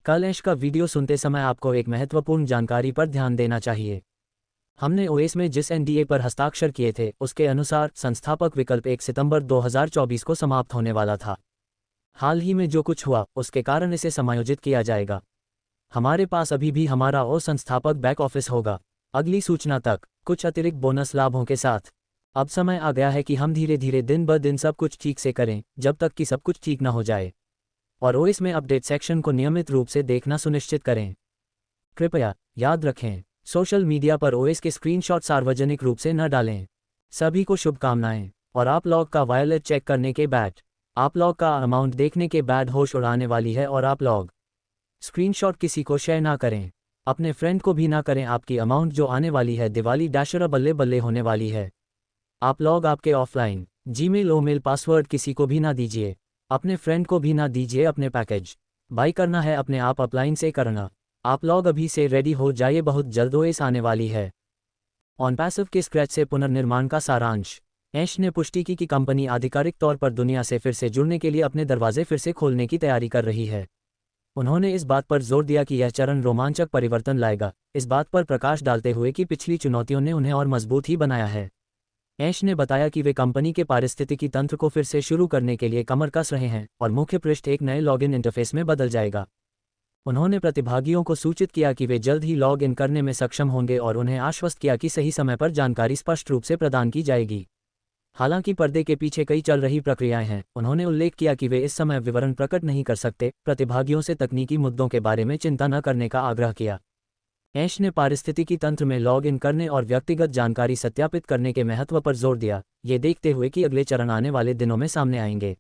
कल ऐश का वीडियो सुनते समय आपको एक महत्वपूर्ण जानकारी पर ध्यान देना चाहिए। हमने ओएस में जिस एनडीए पर हस्ताक्षर किए थे उसके अनुसार संस्थापक विकल्प 1 सितंबर 2024 को समाप्त होने वाला था। हाल ही में जो कुछ हुआ उसके कारण इसे समायोजित किया जाएगा। हमारे पास अभी भी हमारा ओ संस्थापक बैक ऑफिस होगा, अगली सूचना तक कुछ अतिरिक्त बोनस लाभों के साथ। अब समय आ गया है कि हम धीरे धीरे दिन ब दिन सब कुछ ठीक से करें जब तक कि सब कुछ ठीक न हो जाए, और ओएस में अपडेट सेक्शन को नियमित रूप से देखना सुनिश्चित करें। कृपया याद रखें, सोशल मीडिया पर ओएस के स्क्रीनशॉट सार्वजनिक रूप से न डालें। सभी को शुभकामनाएं। और आप लॉग का वायरलेस चेक करने के बाद, आप लॉग का अमाउंट देखने के बाद होश उड़ाने वाली है और आप लॉग स्क्रीनशॉट किसी को शेयर ना करें, अपने फ्रेंड को भी ना करें। आपकी अमाउंट जो आने वाली है दिवाली डैशर बल्ले बल्ले होने वाली है। आप लॉग आपके ऑफलाइन जीमेल मेल पासवर्ड किसी को भी ना दीजिए, अपने फ्रेंड को भी ना दीजिए। अपने पैकेज बाई करना है अपने आप अपलाइन से करना। आप लॉग अभी से रेडी हो जाइए, बहुत जल्द ओएस आने वाली है। ऑन पैसिव के स्क्रैच से पुनर्निर्माण का सारांश। ऐश ने पुष्टि की कि कंपनी आधिकारिक तौर पर दुनिया से फिर से जुड़ने के लिए अपने दरवाजे फिर से खोलने की तैयारी कर रही है। उन्होंने इस बात पर जोर दिया कि यह चरण रोमांचक परिवर्तन लाएगा, इस बात पर प्रकाश डालते हुए कि पिछली चुनौतियों ने उन्हें और मजबूत ही बनाया है। ऐश ने बताया कि वे कंपनी के पारिस्थितिकी तंत्र को फिर से शुरू करने के लिए कमर कस रहे हैं और मुख्य पृष्ठ एक नए लॉगिन इंटरफेस में बदल जाएगा। उन्होंने प्रतिभागियों को सूचित किया कि वे जल्द ही लॉग इन करने में सक्षम होंगे और उन्हें आश्वस्त किया कि सही समय पर जानकारी स्पष्ट रूप से प्रदान की जाएगी। हालांकि पर्दे के पीछे कई चल रही प्रक्रियाएं हैं। उन्होंने उल्लेख किया कि वे इस समय विवरण प्रकट नहीं कर सकते। प्रतिभागियों से तकनीकी मुद्दों के बारे में चिंता न करने का आग्रह किया। ऐश ने पारिस्थितिकी तंत्र में लॉग इन करने और व्यक्तिगत जानकारी सत्यापित करने के महत्व पर जोर दिया, ये देखते हुए कि अगले चरण आने वाले दिनों में सामने आएंगे।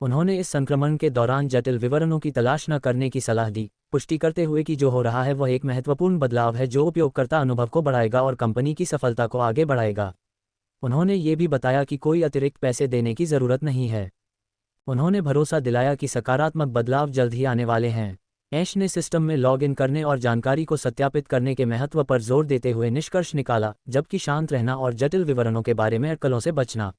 उन्होंने इस संक्रमण के दौरान जटिल विवरणों की तलाश न करने की सलाह दी, पुष्टि करते हुए कि जो हो रहा है वह एक महत्वपूर्ण बदलाव है जो उपयोगकर्ता अनुभव को बढ़ाएगा और कंपनी की सफलता को आगे बढ़ाएगा। उन्होंने ये भी बताया कि कोई अतिरिक्त पैसे देने की ज़रूरत नहीं है। उन्होंने भरोसा दिलाया कि सकारात्मक बदलाव जल्द ही आने वाले हैं। ऐश ने सिस्टम में लॉग इन करने और जानकारी को सत्यापित करने के महत्व पर जोर देते हुए निष्कर्ष निकाला, जबकि शांत रहना और जटिल विवरणों के बारे में अटकलों से बचना।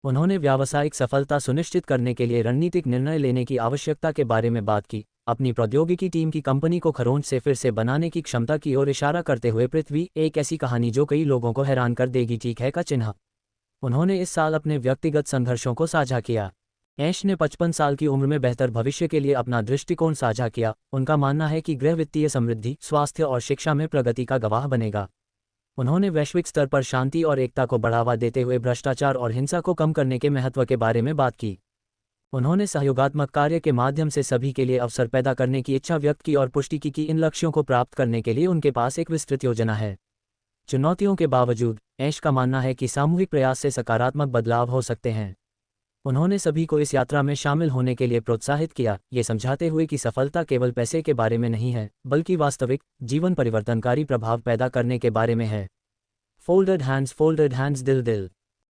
उन्होंने व्यावसायिक सफलता सुनिश्चित करने के लिए रणनीतिक निर्णय लेने की आवश्यकता के बारे में बात की, अपनी प्रौद्योगिकी टीम की कंपनी को खरोंच से फिर से बनाने की क्षमता की ओर इशारा करते हुए। पृथ्वी एक ऐसी कहानी जो कई लोगों को हैरान कर देगी, ठीक है का चिन्ह। उन्होंने इस साल अपने व्यक्तिगत संघर्षों को साझा किया। ऐश ने 55 साल की उम्र में बेहतर भविष्य के लिए अपना दृष्टिकोण साझा किया। उनका मानना है कि गृह वित्तीय समृद्धि, स्वास्थ्य और शिक्षा में प्रगति का गवाह बनेगा। उन्होंने वैश्विक स्तर पर शांति और एकता को बढ़ावा देते हुए भ्रष्टाचार और हिंसा को कम करने के महत्व के बारे में बात की। उन्होंने सहयोगात्मक कार्य के माध्यम से सभी के लिए अवसर पैदा करने की इच्छा व्यक्त की और पुष्टि की कि इन लक्ष्यों को प्राप्त करने के लिए उनके पास एक विस्तृत योजना है। चुनौतियों के बावजूद ऐश का मानना है कि सामूहिक प्रयास से सकारात्मक बदलाव हो सकते हैं। उन्होंने सभी को इस यात्रा में शामिल होने के लिए प्रोत्साहित किया, ये समझाते हुए कि सफलता केवल पैसे के बारे में नहीं है, बल्कि वास्तविक जीवन परिवर्तनकारी प्रभाव पैदा करने के बारे में है। फोल्डेड हैंड्स दिल दिल।